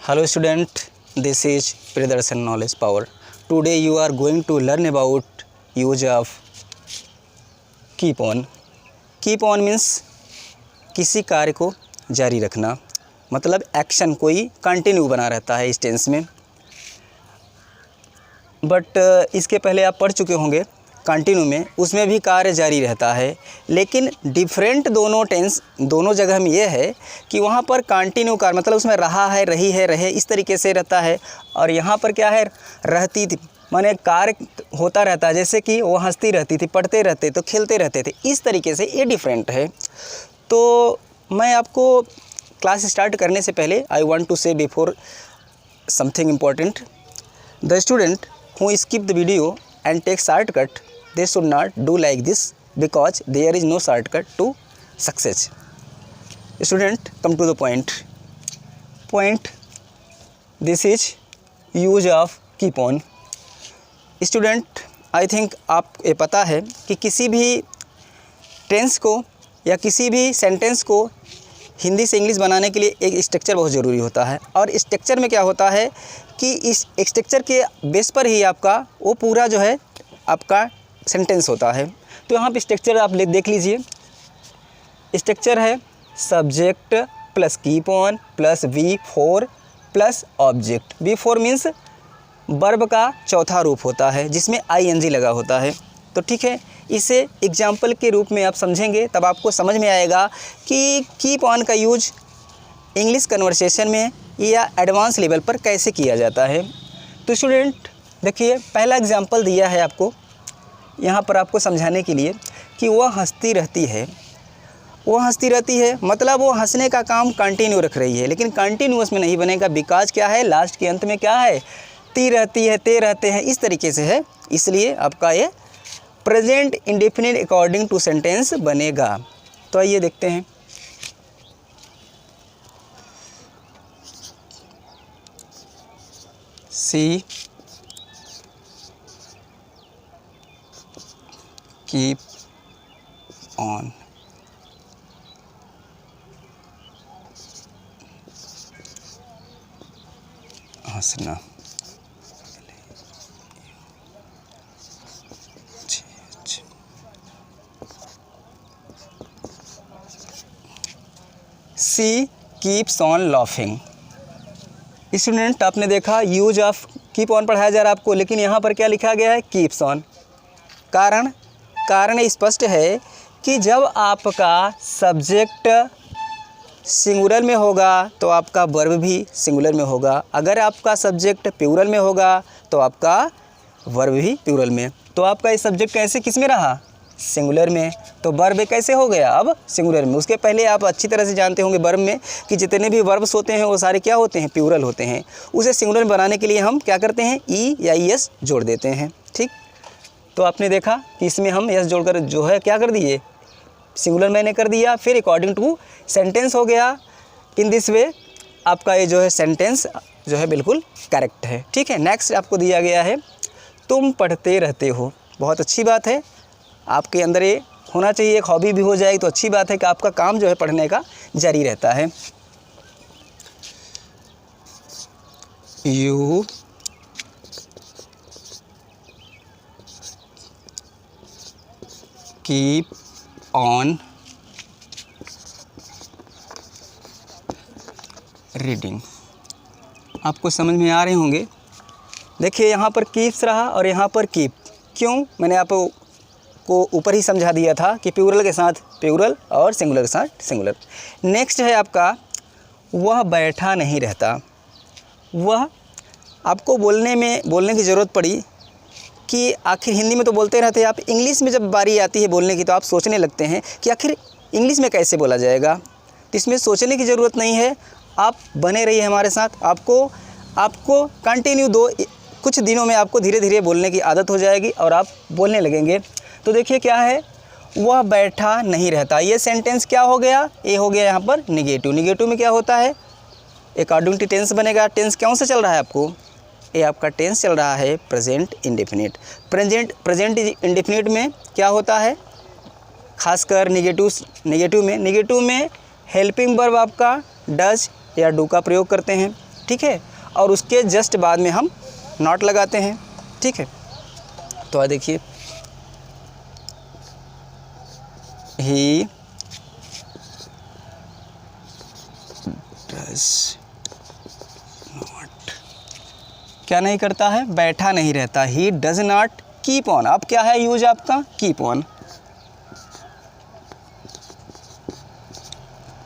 Hello student, this is Priyadarsan Knowledge Power. Today you are going to learn about use of keep on. Keep on means किसी कार्य को जारी रखना, मतलब action कोई continue बना रहता है इस टेंस में। बट इसके पहले आप पढ़ चुके होंगे कंटिन्यू में, उसमें भी कार्य जारी रहता है, लेकिन डिफरेंट दोनों टेंस दोनों जगह में ये है कि वहाँ पर कंटिन्यू कार्य मतलब उसमें रहा है, रही है, रहे इस तरीके से रहता है, और यहाँ पर क्या है रहती थी, माने कार्य होता रहता है, जैसे कि वो हंसती रहती थी, पढ़ते रहते तो खेलते रहते थे, इस तरीके से ये डिफरेंट है। तो मैं आपको क्लास स्टार्ट करने से पहले आई वांट टू से before something important, the student who skip the video and take shortcut, they should not do like this because there is no shortcut to success. Student, come to the point. This is use of keep on. Student, I think आप ये पता है कि किसी भी tense को या किसी भी सेंटेंस को हिंदी से इंग्लिश बनाने के लिए एक स्ट्रक्चर बहुत ज़रूरी होता है, और स्ट्रक्चर में क्या होता है कि इस स्ट्रक्चर के बेस पर ही आपका वो पूरा जो है आपका सेंटेंस होता है। तो यहाँ पे स्ट्रक्चर आप देख लीजिए, स्ट्रक्चर है subject plus keep on plus V4 plus object. V4 means verb का चौथा रूप होता है जिसमें ING लगा होता है। तो ठीक है, इसे एग्जाम्पल के रूप में आप समझेंगे तब आपको समझ में आएगा कि कीप ऑन का यूज इंग्लिश कन्वर्सेशन में या एडवांस लेवल पर कैसे किया जाता है। तो स्टूडेंट देखिए, पहला एग्जाम्पल दिया है आपको यहाँ पर आपको समझाने के लिए कि वह हंसती रहती है। वो हंसती रहती है मतलब वो हंसने का काम कंटिन्यू रख रही है, लेकिन कंटिन्यूअस में नहीं बनेगा, बिकॉज क्या है लास्ट के अंत में क्या है ती रहती है, ते रहते हैं, इस तरीके से है, इसलिए आपका ये present indefinite according to sentence बनेगा। तो आइए देखते हैं। सी कीप ऑन हंसना, she keeps on laughing. Student आपने देखा यूज ऑफ कीप ऑन पढ़ाया जा रहा है आपको, लेकिन यहाँ पर क्या लिखा गया है कीप्स ऑन। कारण स्पष्ट है कि जब आपका सब्जेक्ट सिंगुलर में होगा तो आपका वर्ब भी सिंगुलर में होगा, अगर आपका सब्जेक्ट प्लूरल में होगा तो आपका वर्ब भी प्लूरल में। तो आपका ये सब्जेक्ट कैसे किस में रहा सिंगुलर में, तो वर्ब कैसे हो गया अब सिंगुलर में। उसके पहले आप अच्छी तरह से जानते होंगे वर्ब में कि जितने भी वर्ब्स होते हैं वो सारे क्या होते हैं प्लूरल होते हैं। उसे सिंगुलर में बनाने के लिए हम क्या करते हैं ई या ES जोड़ देते हैं। ठीक, तो आपने देखा कि इसमें हम एस जोड़कर जो है क्या कर दिए सिंगुलर मैंने कर दिया, फिर अकॉर्डिंग टू सेंटेंस हो गया। इन दिस वे आपका ये जो है सेंटेंस जो है बिल्कुल करेक्ट है। ठीक है, नेक्स्ट आपको दिया गया है तुम पढ़ते रहते हो। बहुत अच्छी बात है, आपके अंदर ये होना चाहिए, एक हॉबी भी हो जाएगी तो अच्छी बात है कि आपका काम जो है पढ़ने का जारी रहता है। You keep on reading. आपको समझ में आ रहे होंगे। देखिए यहाँ पर कीप्स रहा और यहाँ पर कीप, क्यों मैंने आपको ऊपर ही समझा दिया था कि प्लूरल के साथ प्लूरल और सिंगुलर के साथ सिंगुलर। नेक्स्ट है आपका वह बैठा नहीं रहता। वह आपको बोलने की ज़रूरत पड़ी कि आखिर हिंदी में तो बोलते रहते हैं आप, इंग्लिश में जब बारी आती है बोलने की तो आप सोचने लगते हैं कि आखिर इंग्लिश में कैसे बोला जाएगा। तो इसमें सोचने की ज़रूरत नहीं है, आप बने रहिए हमारे साथ। आपको कंटिन्यू कुछ दिनों में आपको धीरे धीरे बोलने की आदत हो जाएगी और आप बोलने लगेंगे। तो देखिए क्या है वह बैठा नहीं रहता, ये सेंटेंस क्या हो गया, ये हो गया यहाँ पर निगेटिव। निगेटिव में क्या होता है अकॉर्डिंग टू टेंस बनेगा। टेंस कौन सा चल रहा है आपको, ये आपका टेंस चल रहा है प्रेजेंट इंडेफिनिट। प्रेजेंट इंडेफिनिट में क्या होता है खासकर निगेटिव में हेल्पिंग वर्ब आपका डज या डू का प्रयोग करते हैं। ठीक है, और उसके जस्ट बाद में हम नॉट लगाते हैं, ठीक है। तो आ देखिए, ही डज नॉट, क्या नहीं करता है, बैठा नहीं रहता। He does not keep on, अब क्या है यूज आपका, keep on,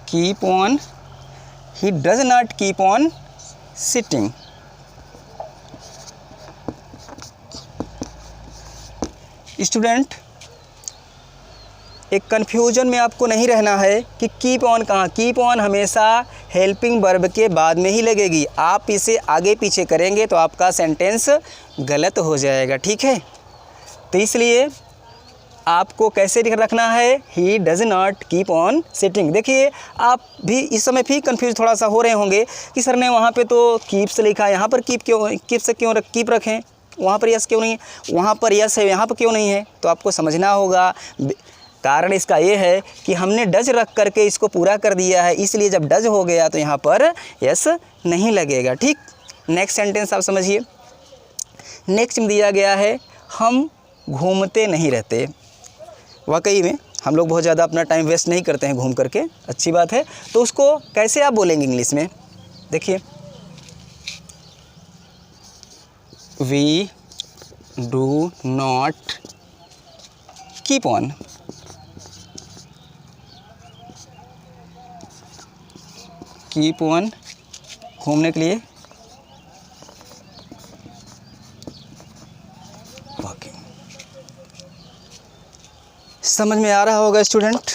keep on, he does not keep on sitting. Student, एक कन्फ्यूजन में आपको नहीं रहना है कि कीप ऑन कहाँ, कीप ऑन हमेशा हेल्पिंग वर्ब के बाद में ही लगेगी। आप इसे आगे पीछे करेंगे तो आपका सेंटेंस गलत हो जाएगा, ठीक है। तो इसलिए आपको कैसे रखना है, he does not keep on sitting. देखिए, आप भी इस समय भी कंफ्यूज थोड़ा सा हो रहे होंगे कि सर ने वहाँ पे तो कीप से लिखा है, यहाँ पर कीप क्यों, कीप से क्यों कीप रखें, वहाँ पर यस क्यों नहीं है, वहाँ पर यस है, यहाँ पर क्यों नहीं है। तो आपको समझना होगा, कारण इसका ये है कि हमने डज रख करके इसको पूरा कर दिया है, इसलिए जब डज हो गया तो यहाँ पर यस नहीं लगेगा, ठीक। नेक्स्ट सेंटेंस आप समझिए। नेक्स्ट में दिया गया है, हम घूमते नहीं रहते। वाकई में हम लोग बहुत ज़्यादा अपना टाइम वेस्ट नहीं करते हैं घूम करके, अच्छी बात है। तो उसको कैसे आप बोलेंगे इंग्लिश में, देखिए, we do not keep on, keep on घूमने के लिए वॉकिंग। समझ में आ रहा होगा स्टूडेंट।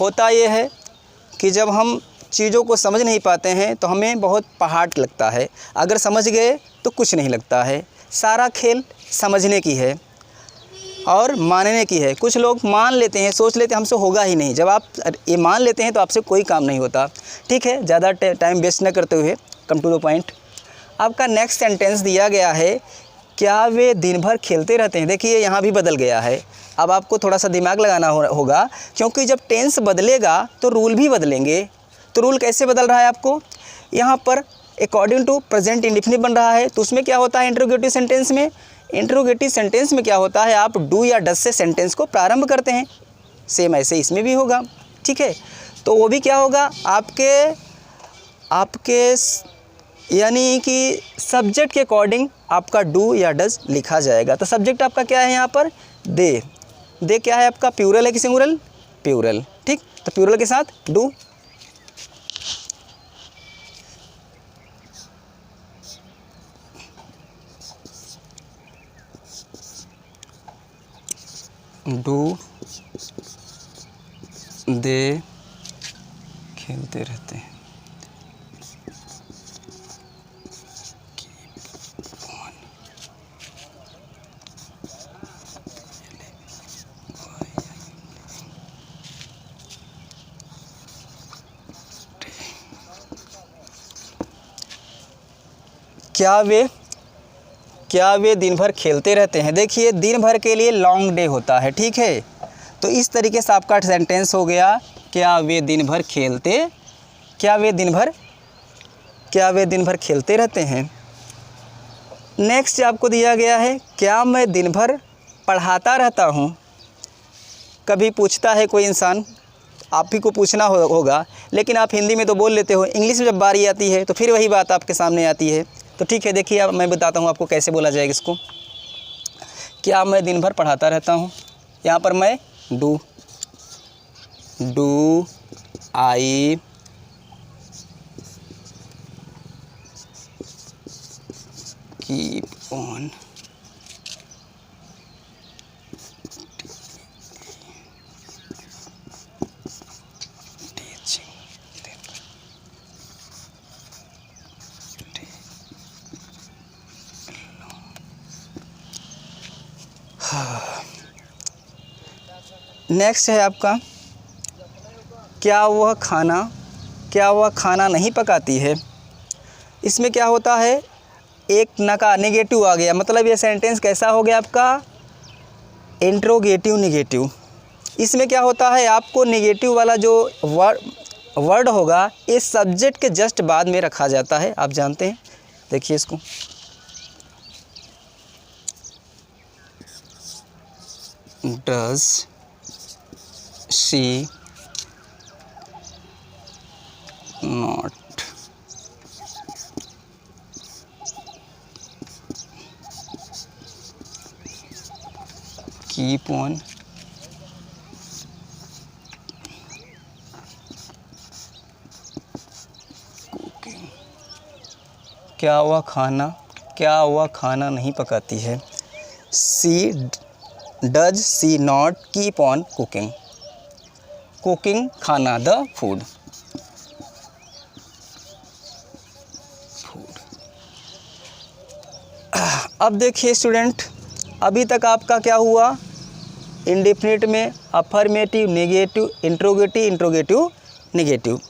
होता ये है कि जब हम चीज़ों को समझ नहीं पाते हैं तो हमें बहुत पहाड़ लगता है, अगर समझ गए तो कुछ नहीं लगता है। सारा खेल समझने की है और मानने की है। कुछ लोग मान लेते हैं, सोच लेते हैं हमसे होगा ही नहीं। जब आप ये मान लेते हैं तो आपसे कोई काम नहीं होता, ठीक है। ज़्यादा टाइम वेस्ट न करते हुए कम टू द पॉइंट। आपका नेक्स्ट सेंटेंस दिया गया है, क्या वे दिन भर खेलते रहते हैं। देखिए, यहाँ भी बदल गया है। अब आपको थोड़ा सा दिमाग लगाना होगा, क्योंकि जब टेंस बदलेगा तो रूल भी बदलेंगे। तो रूल कैसे बदल रहा है आपको, यहाँ पर अकॉर्डिंग टू प्रेजेंट इंडेफिनिट बन रहा है। तो उसमें क्या होता है, इंट्रोगेटिव सेंटेंस में, इंट्रोगेटिव सेंटेंस में क्या होता है, आप डू या डज से सेंटेंस को प्रारंभ करते हैं। सेम ऐसे इसमें भी होगा, ठीक है। तो वो भी क्या होगा, आपके यानी कि सब्जेक्ट के अकॉर्डिंग आपका डू या डज लिखा जाएगा। तो सब्जेक्ट आपका क्या है यहाँ पर, दे। दे क्या है आपका, प्लूरल है कि सिंगुलर, प्लूरल, ठीक। तो प्लूरल के साथ डू। डू दे खेलते रहते हैं, क्या वे दिन भर खेलते रहते हैं। देखिए, दिन भर के लिए लॉन्ग डे होता है, ठीक है। तो इस तरीके से आपका सेंटेंस हो गया, क्या वे दिन भर खेलते रहते हैं। नेक्स्ट आपको दिया गया है, क्या मैं दिन भर पढ़ाता रहता हूँ। कभी पूछता है कोई इंसान, आप ही को पूछना होगा, लेकिन आप हिंदी में तो बोल लेते हो, इंग्लिश में जब बारी आती है तो फिर वही बात आपके सामने आती है। तो ठीक है, देखिए, अब मैं बताता हूँ आपको कैसे बोला जाएगा इसको। क्या मैं दिन भर पढ़ाता रहता हूँ, यहाँ पर मैं do I keep on next है आपका, क्या वह खाना नहीं पकाती है। इसमें क्या होता है, एक नका नेगेटिव आ गया, मतलब ये सेंटेंस कैसा हो गया आपका, इंट्रोगेटिव नेगेटिव। इसमें क्या होता है, आपको नेगेटिव वाला जो वर्ड होगा इस सब्जेक्ट के जस्ट बाद में रखा जाता है, आप जानते हैं। देखिए इसको, does she not keep on क्या हुआ खाना नहीं पकाती है। Does she not keep on cooking खाना, द फूड। अब देखिए स्टूडेंट, अभी तक आपका क्या हुआ, इंडेफिनिट में अफर्मेटिव, नेगेटिव, इंट्रोगेटिव, नेगेटिव।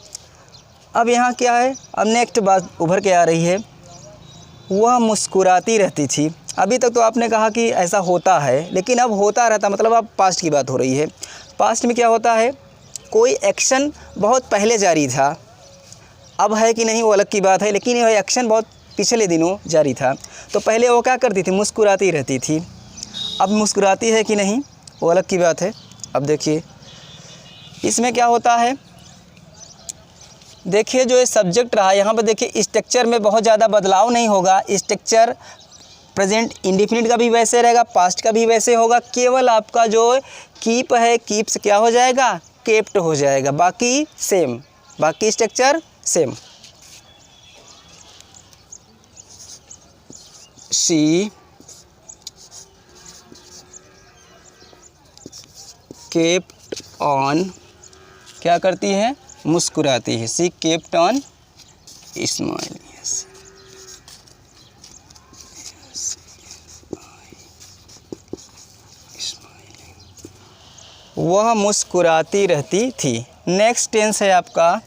अब यहाँ क्या है, अब नेक्स्ट बात उभर के आ रही है, वह मुस्कुराती रहती थी। अभी तक तो आपने कहा कि ऐसा होता है, लेकिन अब होता रहता, मतलब अब पास्ट की बात हो रही है। पास्ट में क्या होता है, कोई एक्शन बहुत पहले जारी था, अब है कि नहीं वो अलग की बात है, लेकिन यह एक्शन बहुत पिछले दिनों जारी था। तो पहले वो क्या करती थी, मुस्कुराती रहती थी। अब मुस्कुराती है कि नहीं वो अलग की बात है। अब देखिए इसमें क्या होता है, देखिए जो ये सब्जेक्ट रहा यहाँ पर, देखिए स्ट्रक्चर में बहुत ज़्यादा बदलाव नहीं होगा। स्ट्रक्चर प्रेजेंट इंडेफिनिट का भी वैसे रहेगा, पास्ट का भी वैसे होगा। केवल आपका जो कीप है, कीप से क्या हो जाएगा, केप्ट हो जाएगा, बाकी सेम, बाकी structure same. She kept on, क्या करती है, मुस्कुराती है। सी केप्ट ऑन स्माइलिंग, वह मुस्कुराती रहती थी। नेक्स्ट टेंस है आपका,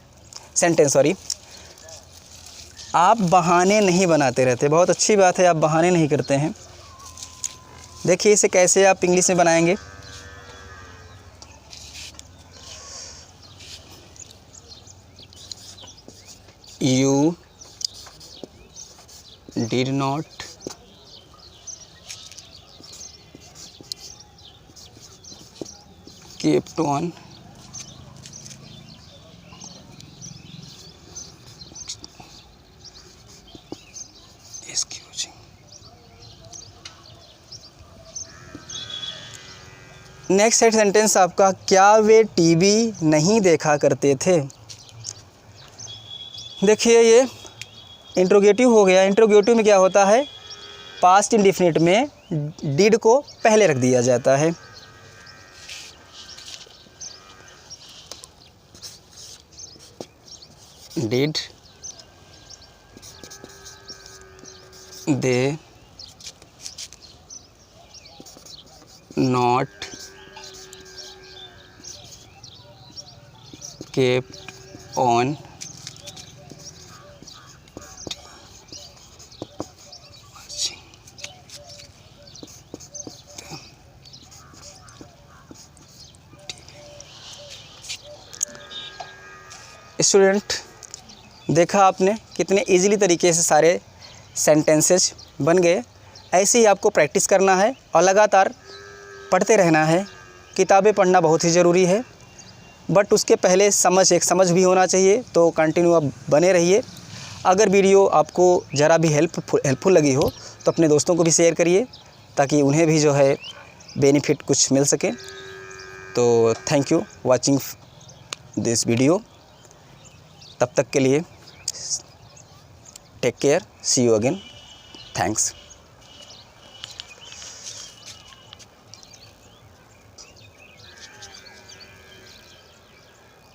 सेंटेंस सॉरी, आप बहाने नहीं बनाते रहते। बहुत अच्छी बात है, आप बहाने नहीं करते हैं। देखिए इसे कैसे आप इंग्लिश में बनाएंगे, You did not kept on excusing। Next sentence आपका, क्या वे टीवी नहीं देखा करते थे। देखिए ये इंट्रोगेटिव हो गया। इंट्रोगेटिव में क्या होता है, पास्ट इंडेफिनिट में डिड को पहले रख दिया जाता है। Did they not kept on student, देखा आपने कितने इजीली तरीके से सारे सेंटेंसेस बन गए। ऐसे ही आपको प्रैक्टिस करना है और लगातार पढ़ते रहना है। किताबें पढ़ना बहुत ही ज़रूरी है, बट उसके पहले एक समझ भी होना चाहिए। तो कंटिन्यू आप बने रहिए। अगर वीडियो आपको ज़रा भी हेल्पफुल लगी हो तो अपने दोस्तों को भी शेयर करिए, ताकि उन्हें भी जो है बेनिफिट कुछ मिल सके। तो thank you watching this video. तब तक के लिए take care, see you again, thanks.